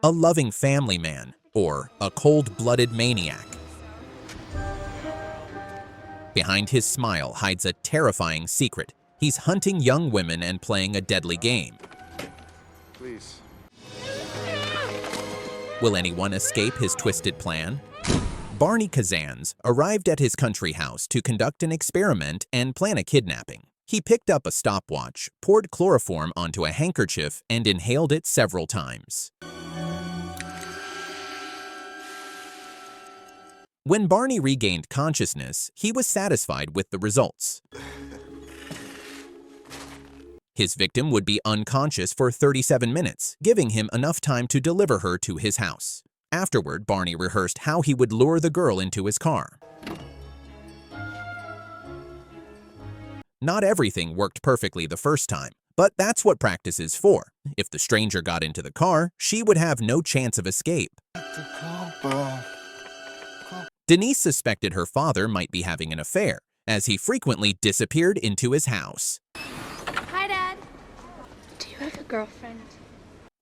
a loving family man, or a cold-blooded maniac. Behind his smile hides a terrifying secret. He's hunting young women and playing a deadly game. Please. Will anyone escape his twisted plan? Barney Kazans arrived at his country house to conduct an experiment and plan a kidnapping. He picked up a stopwatch, poured chloroform onto a handkerchief, and inhaled it several times. When Barney regained consciousness, he was satisfied with the results. His victim would be unconscious for 37 minutes, giving him enough time to deliver her to his house. Afterward, Barney rehearsed how he would lure the girl into his car. Not everything worked perfectly the first time, but that's what practice is for. If the stranger got into the car, she would have no chance of escape. Denise suspected her father might be having an affair, as he frequently disappeared into his house. Hi, Dad. Do you have a girlfriend?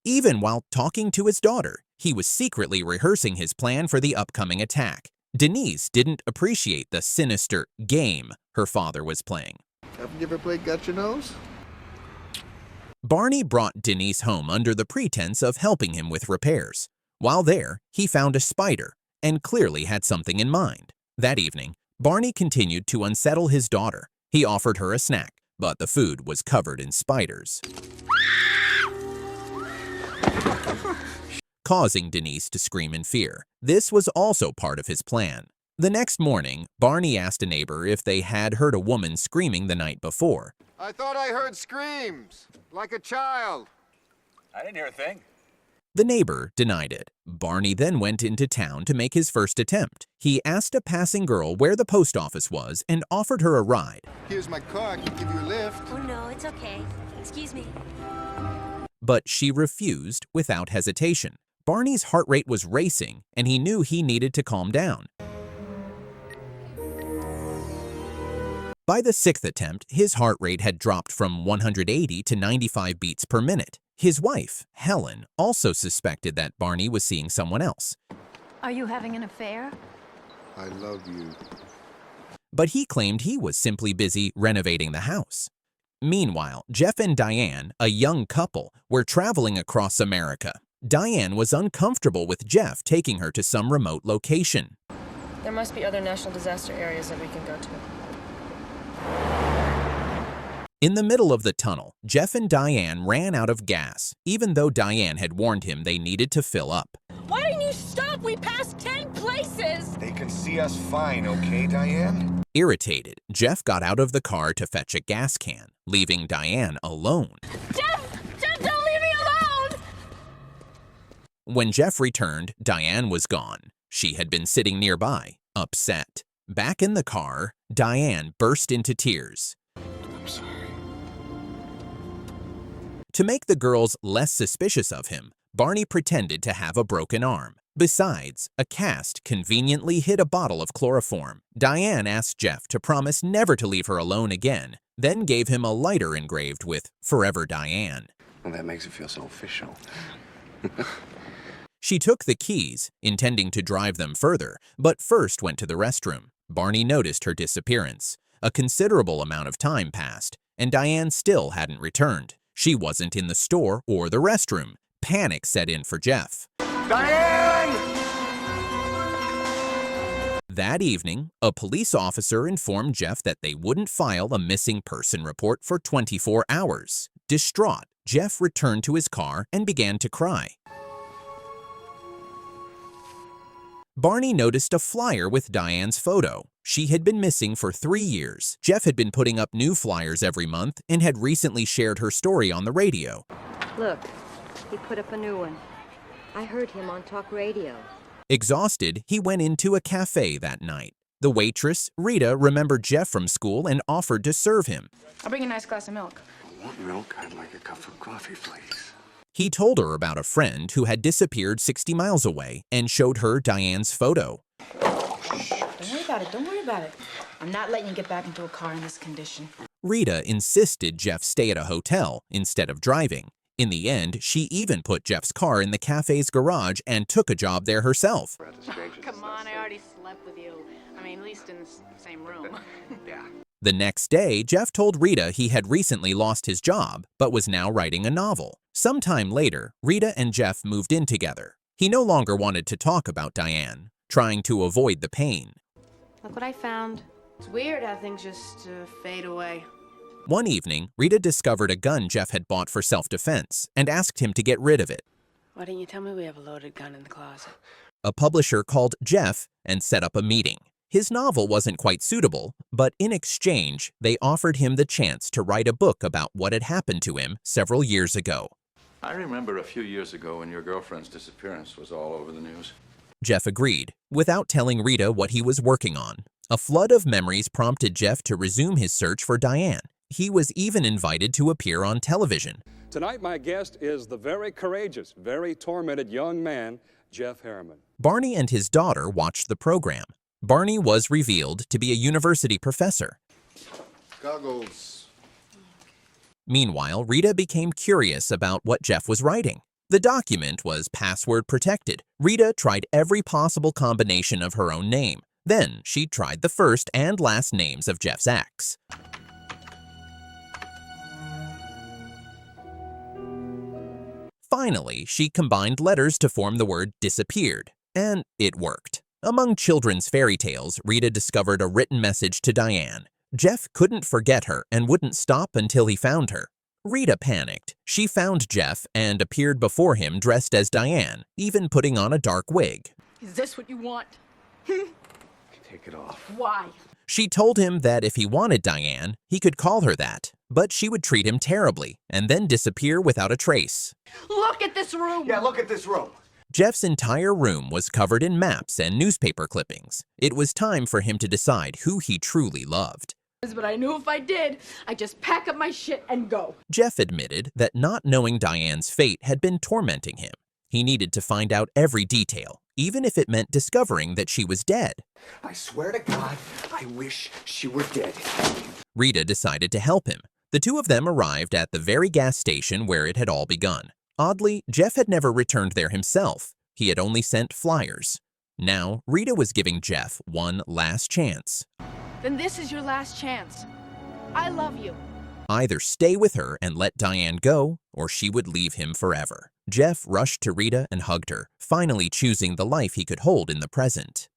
Even while talking to his daughter, he was secretly rehearsing his plan for the upcoming attack. Denise didn't appreciate the sinister game her father was playing. Have you ever played Got Your Nose? Barney brought Denise home under the pretense of helping him with repairs. While there, he found a spider and clearly had something in mind. That evening, Barney continued to unsettle his daughter. He offered her a snack, but the food was covered in spiders, causing Denise to scream in fear. This was also part of his plan. The next morning, Barney asked a neighbor if they had heard a woman screaming the night before. I thought I heard screams, like a child. I didn't hear a thing. The neighbor denied it. Barney then went into town to make his first attempt. He asked a passing girl where the post office was and offered her a ride. Here's my car, I can give you a lift. Oh, no, it's okay. Excuse me. But she refused without hesitation. Barney's heart rate was racing, and he knew he needed to calm down. By the sixth attempt, his heart rate had dropped from 180 to 95 beats per minute. His wife, Helen, also suspected that Barney was seeing someone else. Are you having an affair? I love you. But he claimed he was simply busy renovating the house. Meanwhile, Jeff and Diane, a young couple, were traveling across America. Diane was uncomfortable with Jeff taking her to some remote location. There must be other national disaster areas that we can go to. In the middle of the tunnel, Jeff and Diane ran out of gas, even though Diane had warned him they needed to fill up. Why didn't you stop? We passed 10 places! They can see us fine, okay, Diane? Irritated, Jeff got out of the car to fetch a gas can, leaving Diane alone. Jeff! Jeff, don't leave me alone! When Jeff returned, Diane was gone. She had been sitting nearby, upset. Back in the car, Diane burst into tears. I'm sorry. To make the girls less suspicious of him, Barney pretended to have a broken arm. Besides, a cast conveniently hid a bottle of chloroform. Diane asked Jeff to promise never to leave her alone again, then gave him a lighter engraved with Forever Diane. Well, that makes it feel so official. She took the keys, intending to drive them further, but first went to the restroom. Barney noticed her disappearance. A considerable amount of time passed, and Diane still hadn't returned. She wasn't in the store or the restroom. Panic set in for Jeff. Diane! That evening, a police officer informed Jeff that they wouldn't file a missing person report for 24 hours. Distraught, Jeff returned to his car and began to cry. Barney noticed a flyer with Diane's photo. She had been missing for 3 years. Jeff had been putting up new flyers every month and had recently shared her story on the radio. Look, he put up a new one. I heard him on talk radio. Exhausted, he went into a cafe that night. The waitress, Rita, remembered Jeff from school and offered to serve him. I'll bring a nice glass of milk. I want milk. I'd like a cup of coffee, please. He told her about a friend who had disappeared 60 miles away and showed her Diane's photo. Don't worry about it. Don't worry about it. I'm not letting you get back into a car in this condition. Rita insisted Jeff stay at a hotel instead of driving. In the end, she even put Jeff's car in the cafe's garage and took a job there herself. Come on, I already slept with you. I mean, at least in the same room. Yeah. The next day, Jeff told Rita he had recently lost his job, but was now writing a novel. Sometime later, Rita and Jeff moved in together. He no longer wanted to talk about Diane, trying to avoid the pain. Look what I found. It's weird how things just fade away. One evening, Rita discovered a gun Jeff had bought for self-defense and asked him to get rid of it. Why didn't you tell me we have a loaded gun in the closet? A publisher called Jeff and set up a meeting. His novel wasn't quite suitable, but in exchange, they offered him the chance to write a book about what had happened to him several years ago. I remember a few years ago when your girlfriend's disappearance was all over the news. Jeff agreed, without telling Rita what he was working on. A flood of memories prompted Jeff to resume his search for Diane. He was even invited to appear on television. Tonight, my guest is the very courageous, very tormented young man, Jeff Harriman. Barney and his daughter watched the program. Barney was revealed to be a university professor. Goggles. Meanwhile, Rita became curious about what Jeff was writing. The document was password protected. Rita tried every possible combination of her own name. Then she tried the first and last names of Jeff's ex. Finally, she combined letters to form the word disappeared, and it worked. Among children's fairy tales, Rita discovered a written message to Diane. Jeff couldn't forget her and wouldn't stop until he found her. Rita panicked. She found Jeff and appeared before him dressed as Diane, even putting on a dark wig. Is this what you want? Take it off. Why? She told him that if he wanted Diane, he could call her that, but she would treat him terribly and then disappear without a trace. Look at this room! Yeah, look at this room. Jeff's entire room was covered in maps and newspaper clippings. It was time for him to decide who he truly loved. But I knew if I did, I'd just pack up my shit and go. Jeff admitted that not knowing Diane's fate had been tormenting him. He needed to find out every detail, even if it meant discovering that she was dead. I swear to God, I wish she were dead. Rita decided to help him. The two of them arrived at the very gas station where it had all begun. Oddly, Jeff had never returned there himself. He had only sent flyers. Now, Rita was giving Jeff one last chance. Then this is your last chance. I love you. Either stay with her and let Diane go, or she would leave him forever. Jeff rushed to Rita and hugged her, finally choosing the life he could hold in the present.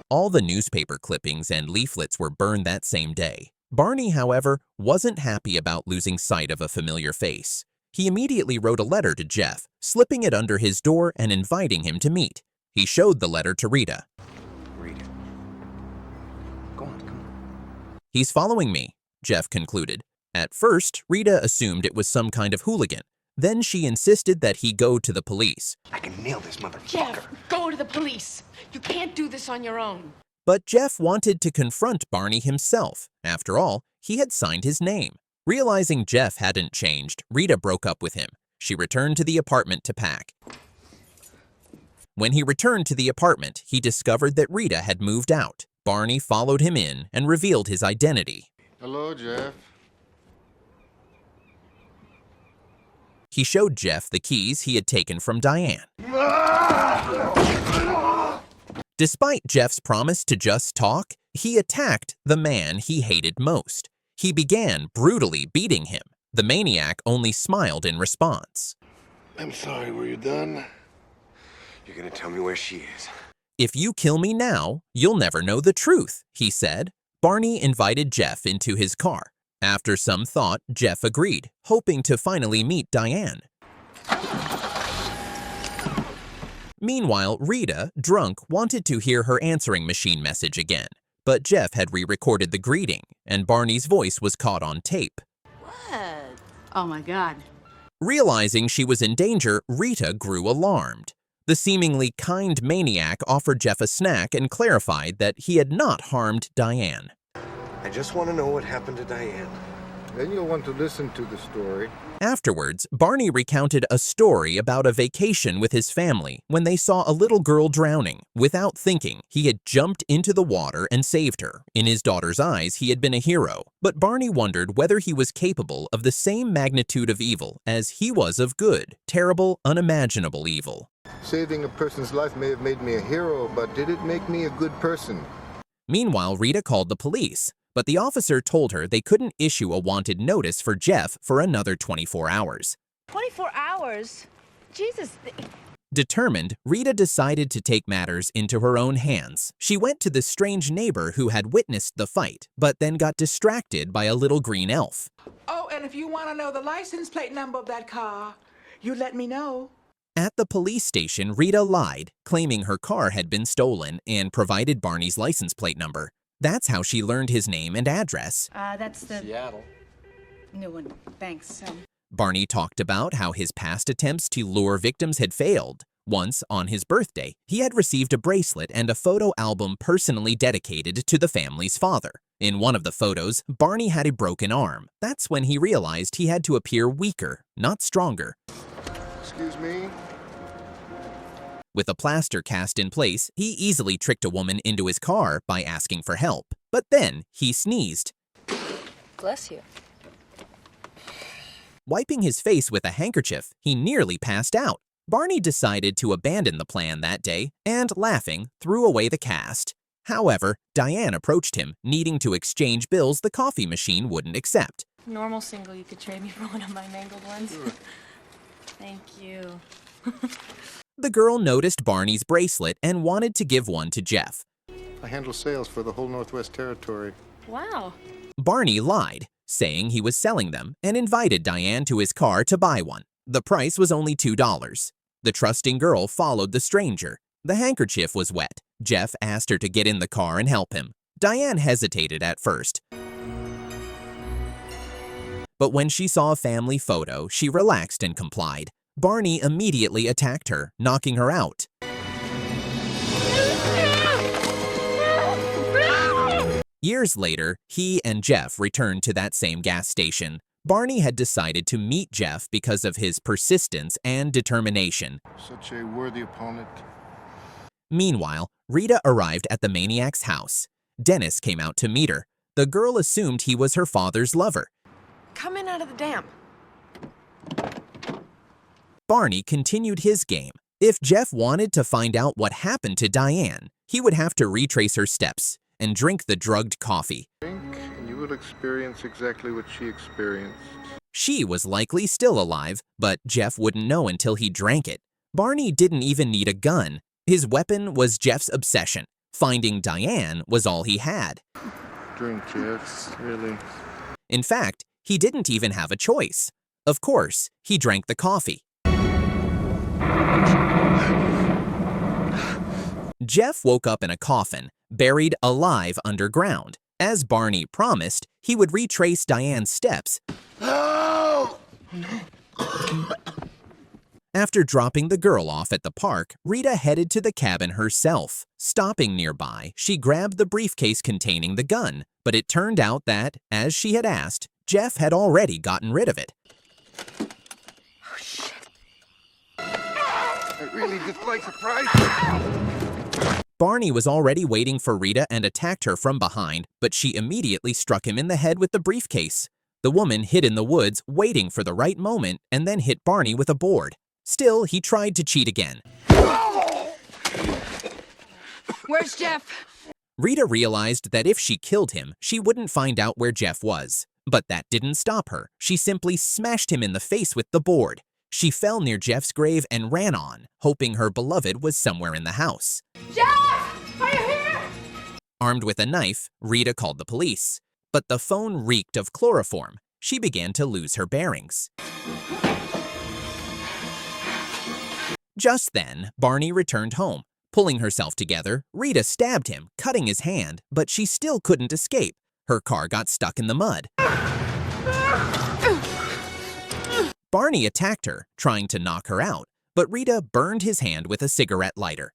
All the newspaper clippings and leaflets were burned that same day. Barney, however, wasn't happy about losing sight of a familiar face. He immediately wrote a letter to Jeff, slipping it under his door and inviting him to meet. He showed the letter to Rita. Read it. Go on, come on. "He's following me," Jeff concluded. At first, Rita assumed it was some kind of hooligan. Then she insisted that he go to the police. I can nail this motherfucker. Jeff, go to the police. You can't do this on your own. But Jeff wanted to confront Barney himself. After all, he had signed his name. Realizing Jeff hadn't changed, Rita broke up with him. She returned to the apartment to pack. When he returned to the apartment, he discovered that Rita had moved out. Barney followed him in and revealed his identity. Hello, Jeff. He showed Jeff the keys he had taken from Diane. Despite Jeff's promise to just talk, he attacked the man he hated most. He began brutally beating him. The maniac only smiled in response. I'm sorry, were you done? You're gonna tell me where she is. "If you kill me now, you'll never know the truth," he said. Barney invited Jeff into his car. After some thought, Jeff agreed, hoping to finally meet Diane. Meanwhile, Rita, drunk, wanted to hear her answering machine message again. But Jeff had re-recorded the greeting, and Barney's voice was caught on tape. What? Oh my God. Realizing she was in danger, Rita grew alarmed. The seemingly kind maniac offered Jeff a snack and clarified that he had not harmed Diane. I just want to know what happened to Diane. Then you'll want to listen to the story. Afterwards, Barney recounted a story about a vacation with his family when they saw a little girl drowning. Without thinking, he had jumped into the water and saved her. In his daughter's eyes, he had been a hero, but Barney wondered whether he was capable of the same magnitude of evil as he was of good, terrible, unimaginable evil. Saving a person's life may have made me a hero, but did it make me a good person? Meanwhile, Rita called the police, but the officer told her they couldn't issue a wanted notice for Jeff for another 24 hours. 24 hours? Jesus. Determined, Rita decided to take matters into her own hands. She went to the strange neighbor who had witnessed the fight, but then got distracted by a little green elf. Oh, and if you want to know the license plate number of that car, you let me know. At the police station, Rita lied, claiming her car had been stolen and provided Barney's license plate number. That's how she learned his name and address. That's the Seattle. new one. Thanks. Barney talked about how his past attempts to lure victims had failed. Once, on his birthday, he had received a bracelet and a photo album personally dedicated to the family's father. In one of the photos, Barney had a broken arm. That's when he realized he had to appear weaker, not stronger. Excuse me? With a plaster cast in place, he easily tricked a woman into his car by asking for help. But then he sneezed. Bless you. Wiping his face with a handkerchief, he nearly passed out. Barney decided to abandon the plan that day and, laughing, threw away the cast. However, Diane approached him, needing to exchange bills the coffee machine wouldn't accept. Normal single, you could trade me for one of my mangled ones. Thank you. The girl noticed Barney's bracelet and wanted to give one to Jeff. I handle sales for the whole Northwest Territory. Wow. Barney lied, saying he was selling them, and invited Diane to his car to buy one. The price was only $2. The trusting girl followed the stranger. The handkerchief was wet. Jeff asked her to get in the car and help him. Diane hesitated at first. But when she saw a family photo, she relaxed and complied. Barney immediately attacked her, knocking her out. Years later, he and Jeff returned to that same gas station. Barney had decided to meet Jeff because of his persistence and determination. Such a worthy opponent. Meanwhile, Rita arrived at the Maniac's house. Dennis came out to meet her. The girl assumed he was her father's lover. Come in out of the damp. Barney continued his game. If Jeff wanted to find out what happened to Diane, he would have to retrace her steps and drink the drugged coffee. And you will experience exactly what she experienced. She was likely still alive, but Jeff wouldn't know until he drank it. Barney didn't even need a gun. His weapon was Jeff's obsession. Finding Diane was all he had. Drink, Jeff, really. In fact, he didn't even have a choice. Of course, he drank the coffee. Jeff woke up in a coffin, buried alive underground. As Barney promised, he would retrace Diane's steps. After dropping the girl off at the park, Rita headed to the cabin herself. Stopping nearby, she grabbed the briefcase containing the gun, but it turned out that, as she had asked, Jeff had already gotten rid of it. Oh, shit. I really dislike surprise. Barney was already waiting for Rita and attacked her from behind, but she immediately struck him in the head with the briefcase. The woman hid in the woods, waiting for the right moment, and then hit Barney with a board. Still, he tried to cheat again. Where's Jeff? Rita realized that if she killed him, she wouldn't find out where Jeff was. But that didn't stop her. She simply smashed him in the face with the board. She fell near Jeff's grave and ran on, hoping her beloved was somewhere in the house. Jeff! Are you here? Armed with a knife, Rita called the police. But the phone reeked of chloroform. She began to lose her bearings. Just then, Barney returned home. Pulling herself together, Rita stabbed him, cutting his hand, but she still couldn't escape. Her car got stuck in the mud. Barney attacked her, trying to knock her out, but Rita burned his hand with a cigarette lighter.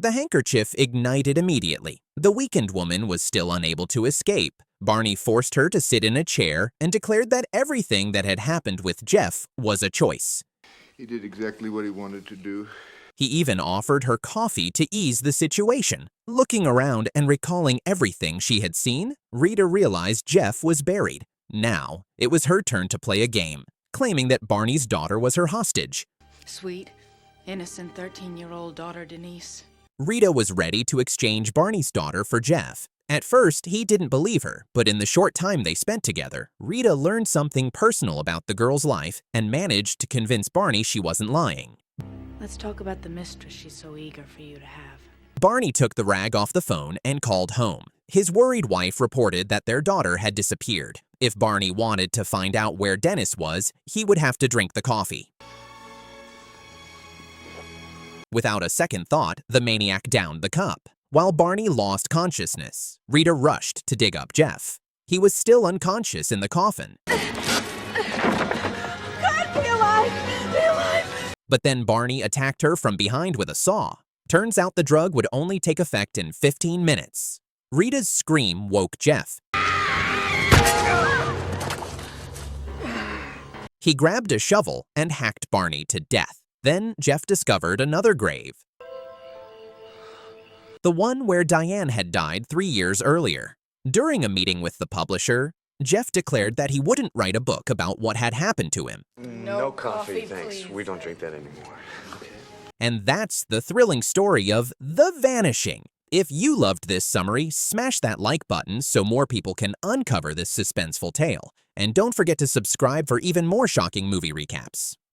The handkerchief ignited immediately. The weakened woman was still unable to escape. Barney forced her to sit in a chair and declared that everything that had happened with Jeff was a choice. He did exactly what he wanted to do. He even offered her coffee to ease the situation. Looking around and recalling everything she had seen, Rita realized Jeff was buried. Now, it was her turn to play a game, claiming that Barney's daughter was her hostage. Sweet, innocent 13-year-old daughter Denise. Rita was ready to exchange Barney's daughter for Jeff. At first, he didn't believe her, but in the short time they spent together, Rita learned something personal about the girl's life and managed to convince Barney she wasn't lying. Let's talk about the mistress she's so eager for you to have. Barney took the rag off the phone and called home. His worried wife reported that their daughter had disappeared. If Barney wanted to find out where Dennis was, he would have to drink the coffee. Without a second thought, the maniac downed the cup. While Barney lost consciousness, Rita rushed to dig up Jeff. He was still unconscious in the coffin. God, be alive! Be alive! But then Barney attacked her from behind with a saw. Turns out the drug would only take effect in 15 minutes. Rita's scream woke Jeff. He grabbed a shovel and hacked Barney to death. Then Jeff discovered another grave. The one where Diane had died 3 years earlier. During a meeting with the publisher, Jeff declared that he wouldn't write a book about what had happened to him. No coffee, thanks. Please. We don't drink that anymore. Okay. And that's the thrilling story of The Vanishing. If you loved this summary, smash that like button so more people can uncover this suspenseful tale. And don't forget to subscribe for even more shocking movie recaps.